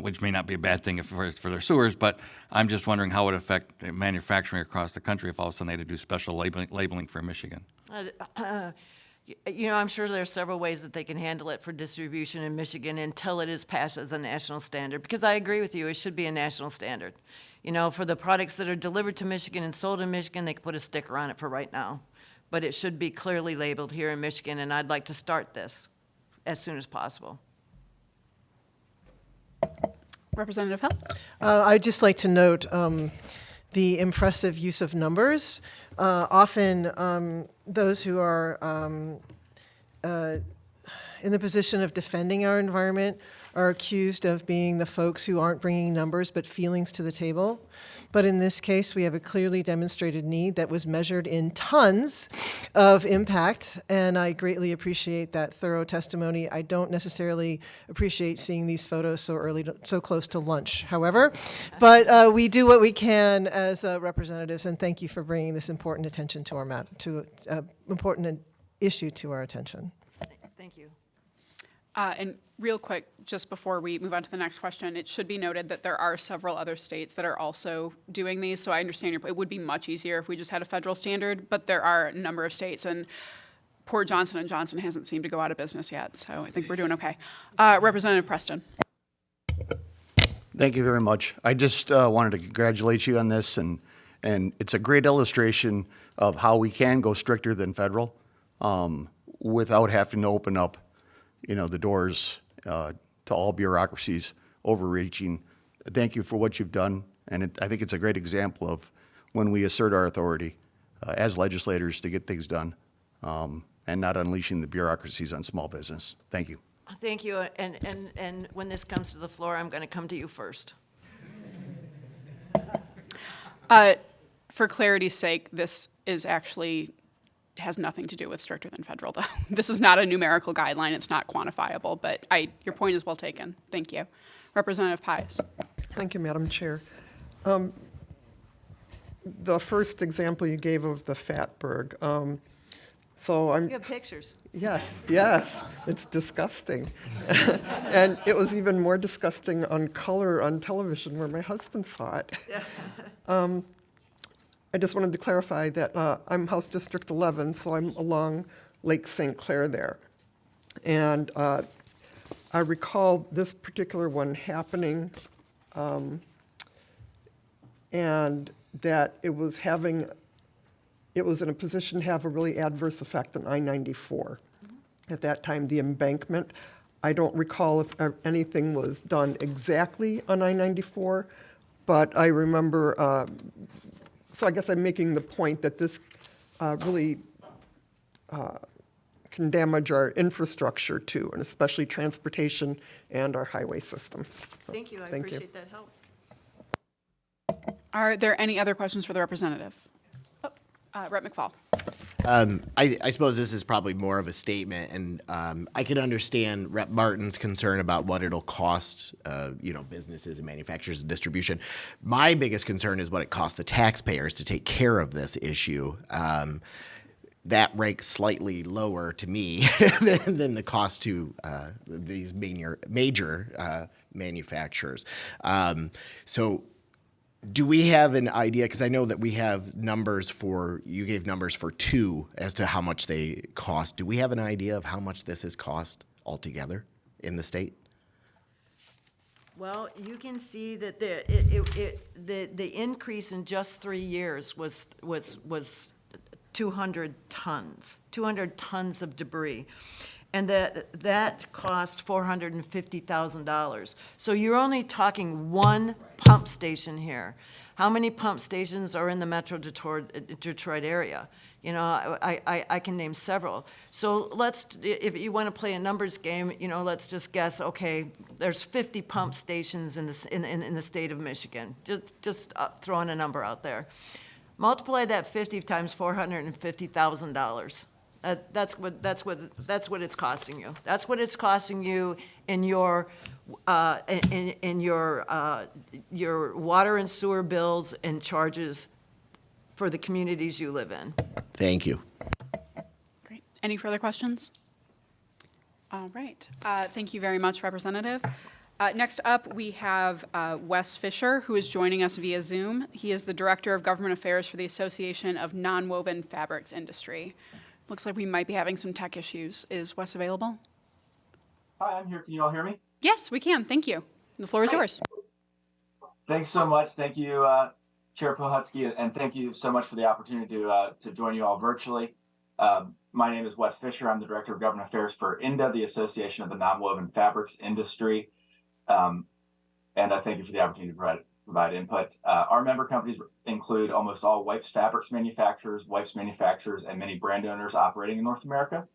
which may not be a bad thing for their sewers, but I'm just wondering how it would affect manufacturing across the country if all of a sudden they had to do special labeling for Michigan. I'm sure there are several ways that they can handle it for distribution in Michigan until it is passed as a national standard, because I agree with you, it should be a national standard. For the products that are delivered to Michigan and sold in Michigan, they can put a sticker on it for right now. But it should be clearly labeled here in Michigan, and I'd like to start this as soon as possible. Representative Hill? I'd just like to note the impressive use of numbers. Often those who are in the position of defending our environment are accused of being the folks who aren't bringing numbers but feelings to the table. But in this case, we have a clearly demonstrated need that was measured in tons of impact, and I greatly appreciate that thorough testimony. I don't necessarily appreciate seeing these photos so early, so close to lunch, however, but we do what we can as representatives, and thank you for bringing this important attention to our important issue to our attention. Thank you. And real quick, just before we move on to the next question, it should be noted that there are several other states that are also doing these. So I understand it would be much easier if we just had a federal standard, but there are a number of states, and poor Johnson & Johnson hasn't seemed to go out of business yet. So I think we're doing okay. Representative Preston. Thank you very much. I just wanted to congratulate you on this, and it's a great illustration of how we can go stricter than federal without having to open up the doors to all bureaucracies overreaching. Thank you for what you've done, and I think it's a great example of when we assert our authority as legislators to get things done and not unleashing the bureaucracies on small business. Thank you. Thank you, and when this comes to the floor, I'm going to come to you first. For clarity's sake, this is actually has nothing to do with stricter than federal, though. This is not a numerical guideline. It's not quantifiable, but your point is well taken. Thank you. Representative Pies. Thank you, Madam Chair. The first example you gave of the Fatberg, so I'm... You have pictures. Yes, it's disgusting. And it was even more disgusting on color on television where my husband saw it. I just wanted to clarify that I'm House District 11, so I'm along Lake St. Clair there. And I recall this particular one happening and that it was in a position to have a really adverse effect on I-94. At that time, the embankment, I don't recall if anything was done exactly on I-94, but I remember, so I guess I'm making the point that this really can damage our infrastructure too, and especially transportation and our highway system. So, Thank you. I thank you. appreciate that help. Are there any other questions for the representative? Rep. McFall. I suppose this is probably more of a statement, and I could understand Rep. Martin's concern about what it'll cost, businesses and manufacturers and distribution. My biggest concern is what it costs the taxpayers to take care of this issue. That ranks slightly lower to me than the cost to these major manufacturers. So. Do we have an idea, because I know that we have numbers you gave numbers for 2 as to how much they cost. Do we have an idea of how much this has cost altogether in the state? Well, you can see that the increase in just 3 years was 200 tons of debris. And that cost $450,000. So you're only talking one pump station here. How many pump stations are in the Metro Detroit area? I can name several. So if you want to play a numbers game, let's just guess. Okay, there's 50 pump stations in the state of Michigan. Just throwing a number out there. Multiply that 50 times $450,000. That's what it's costing you. That's what it's costing you in your water and sewer bills and charges for the communities you live in. Thank you. Great. Any further questions? All right. Thank you very much, Representative. Next up, we have Wes Fisher, who is joining us via Zoom. He is the Director of Government Affairs for the Association of Nonwoven Fabrics Industry. Looks like we might be having some tech issues. Is Wes available? Hi, I'm here. Can you all hear me? Yes, we can. Thank you. The floor is yours. Thanks so much. Thank you, Chair Pohutsky, and thank you so much for the opportunity to join you all virtually. My name is Wes Fisher. I'm the Director of Government Affairs for INDA, the Association of the Nonwoven Fabrics Industry. And I thank you for the opportunity to provide input. Our member companies include almost all wipes fabrics manufacturers, and many brand owners operating in North America.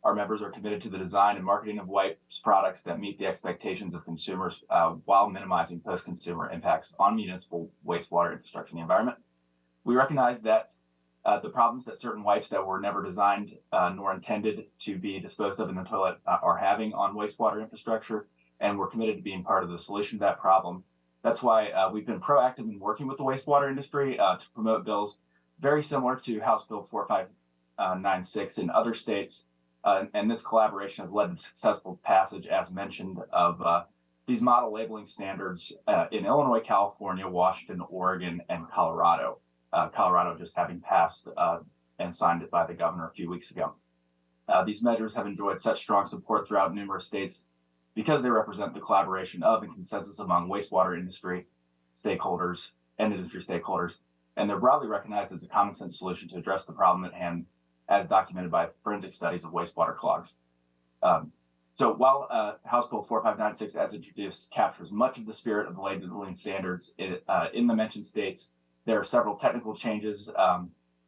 Our members are committed to the design and marketing of wipes products that meet the expectations of consumers while minimizing post-consumer impacts on municipal wastewater infrastructure and the environment. We recognize that the problems that certain wipes that were never designed nor intended to be disposed of in the toilet are having on wastewater infrastructure, and we're committed to being part of the solution to that problem. That's why we've been proactive in working with the wastewater industry to promote bills very similar to House Bill 4596 in other states. And this collaboration has led to successful passage, as mentioned, of these model labeling standards in Illinois, California, Washington, Oregon, and Colorado. Colorado just having passed and signed it by the governor a few weeks ago. These measures have enjoyed such strong support throughout numerous states because they represent the collaboration of and consensus among wastewater industry stakeholders and industry stakeholders, and they're broadly recognized as a common sense solution to address the problem at hand, as documented by forensic studies of wastewater clogs. So while House Bill 4596, as introduced, captures much of the spirit of the labeling standards in the mentioned states, there are several technical changes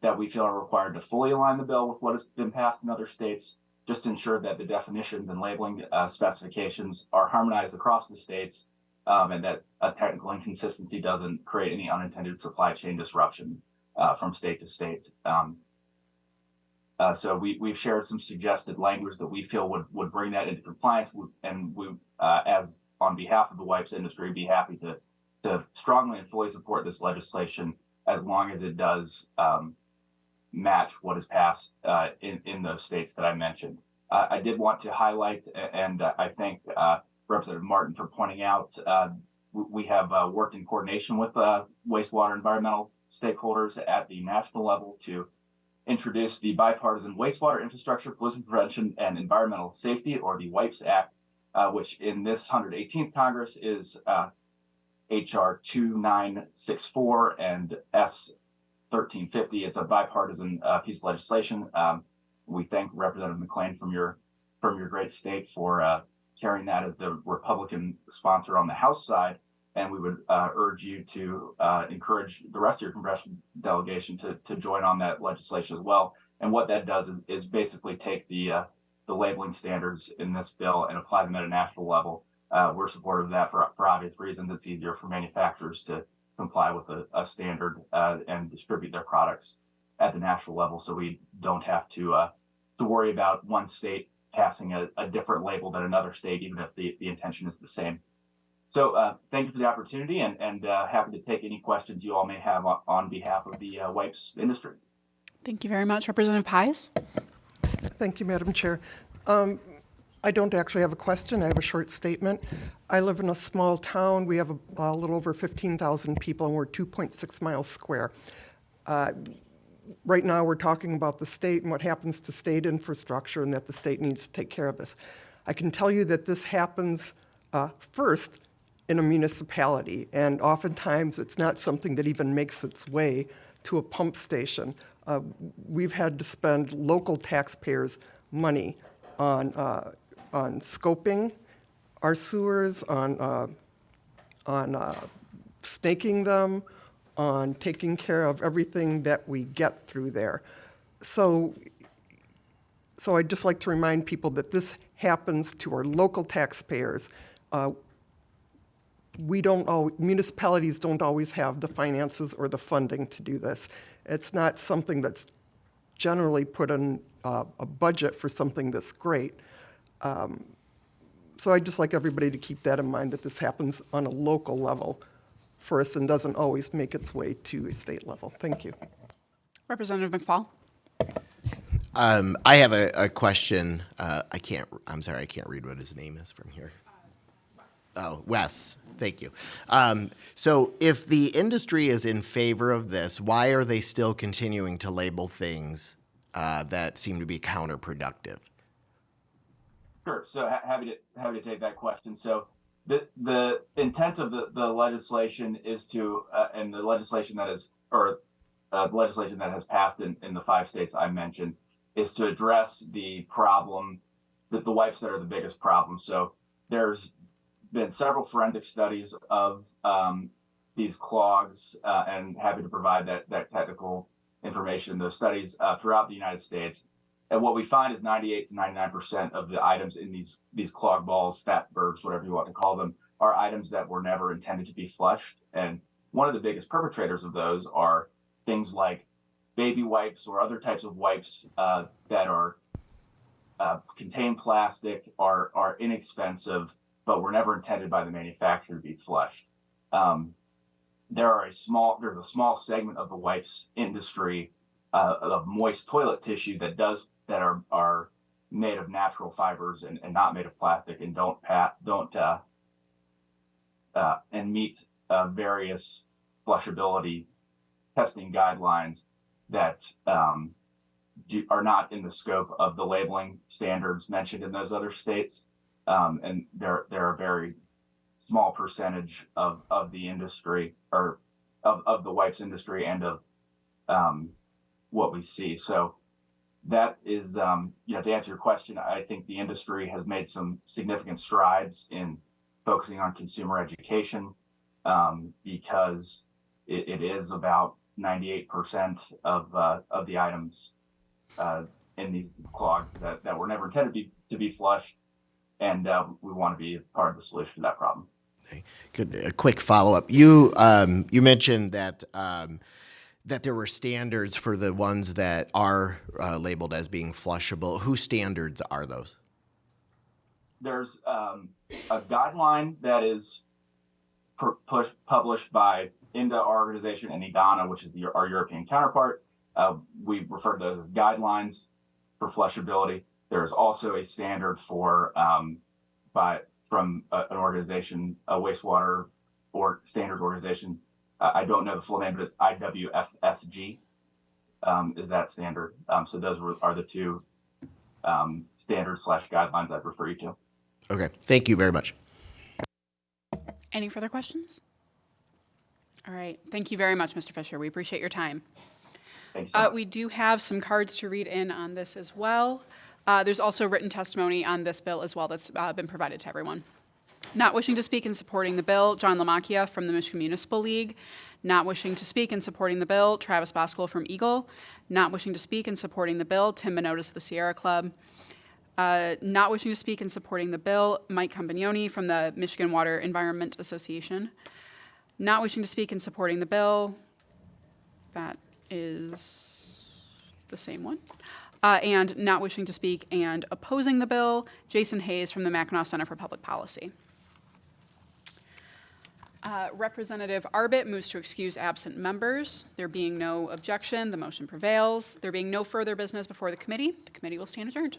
that we feel are required to fully align the bill with what has been passed in other states, just to ensure that the definitions and labeling specifications are harmonized across the states, and that a technical inconsistency doesn't create any unintended supply chain disruption from state to state. So we've shared some suggested language that we feel would bring that into compliance, and we, as on behalf of the wipes industry, be happy to strongly and fully support this legislation as long as it does match what is passed in those states that I mentioned. I did want to highlight, and I thank Representative Martin for pointing out, we have worked in coordination with wastewater environmental stakeholders at the national level to introduce the Bipartisan Wastewater Infrastructure Pollution Prevention and Environmental Safety, or the WIPES Act, which in this 118th Congress is HR 2964 and S 1350. It's a bipartisan piece of legislation. We thank Representative McClain from your great state for carrying that as the Republican sponsor on the House side. And we would urge you to encourage the rest of your congressional delegation to join on that legislation as well. And what that does is basically take the labeling standards in this bill and apply them at a national level. We're supportive of that for obvious reasons. It's easier for manufacturers to comply with a standard and distribute their products at the national level, so we don't have to worry about one state passing a different label than another state, even if the intention is the same. So thank you for the opportunity, and happy to take any questions you all may have on behalf of the wipes industry. Thank you very much. Representative Pies? Thank you, Madam Chair. I don't actually have a question. I have a short statement. I live in a small town. We have a little over 15,000 people, and we're 2.6 miles square. Right now, we're talking about the state and what happens to state infrastructure, and that the state needs to take care of this. I can tell you that this happens first in a municipality, and oftentimes it's not something that even makes its way to a pump station. We've had to spend local taxpayers' money on scoping our sewers, on snaking them, on taking care of everything that we get through there. So I'd just like to remind people that this happens to our local taxpayers. Municipalities don't always have the finances or the funding to do this. It's not something that's generally put in a budget for something this great. So I'd just like everybody to keep that in mind, that this happens on a local level first and doesn't always make its way to a state level. Thank you. Representative McFall? I have a question. I'm sorry, I can't read what his name is from here. Oh, Wes, thank you. So if the industry is in favor of this, why are they still continuing to label things that seem to be counterproductive? Sure. So happy to take that question. So the intent of the legislation is to, and the legislation that is, or the legislation that has passed in the 5 states I mentioned, is to address the problem, the wipes that are the biggest problem. So there's been several forensic studies of these clogs, and happy to provide that technical information, those studies throughout the United States. And what we find is 98 to 99% of the items in these clog balls, fatbergs, whatever you want to call them, are items that were never intended to be flushed. And one of the biggest perpetrators of those are things like baby wipes or other types of wipes that are contain plastic, are inexpensive, but were never intended by the manufacturer to be flushed. There's a small segment of the wipes industry of moist toilet tissue that are made of natural fibers and not made of plastic, and and meet various flushability testing guidelines that are not in the scope of the labeling standards mentioned in those other states. And they're a very small percentage of the industry, or of the wipes industry, and of what we see. So that is, to answer your question, I think the industry has made some significant strides in focusing on consumer education, because it is about 98% of the items in these clogs that were never intended to be flushed. And we want to be part of the solution to that problem. Good. A quick follow-up. You mentioned that that there were standards for the ones that are labeled as being flushable. Whose standards are those? There's a guideline that is published by INDA, our organization, and EDANA, which is our European counterpart. We refer to those as guidelines for flushability. There is also a standard for from an organization, a wastewater or standards organization. I don't know the full name, but it's IWFSG is that standard. So those are the two standards / guidelines I'd refer you to. Okay, thank you very much. Any further questions? All right. Thank you very much, Mr. Fisher. We appreciate your time. Thank you so much. We do have some cards to read in on this as well. There's also written testimony on this bill as well that's been provided to everyone. Not wishing to speak in supporting the bill, John Lamacchia from the Michigan Municipal League. Not wishing to speak in supporting the bill, Travis Boskel from Eagle. Not wishing to speak in supporting the bill, Tim Minotis of the Sierra Club. Not wishing to speak in supporting the bill, Mike Compagnoni from the Michigan Water Environment Association. Not wishing to speak in supporting the bill, that is the same one. And not wishing to speak and opposing the bill, Jason Hayes from the Mackinac Center for Public Policy. Representative Arbit moves to excuse absent members. There being no objection, the motion prevails. There being no further business before the committee will stand adjourned.